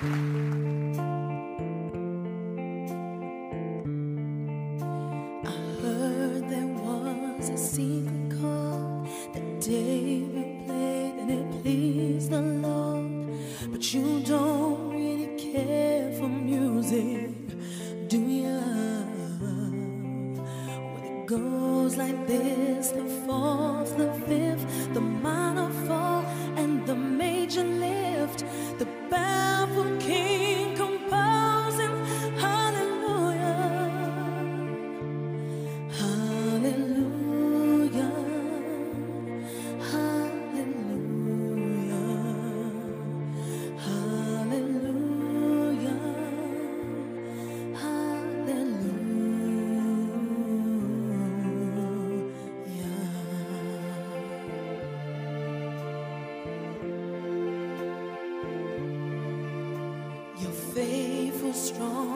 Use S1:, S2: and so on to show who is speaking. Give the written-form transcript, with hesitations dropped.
S1: I heard there was a secret chord that David played and it pleased the Lord. But you don't really care for music, do ya? When it goes like this, the fourth, the fifth, the minor fall, and the major lift, the baffled king composing hallelujah, hallelujah, hallelujah, hallelujah, hallelujah. You're faithful, strong,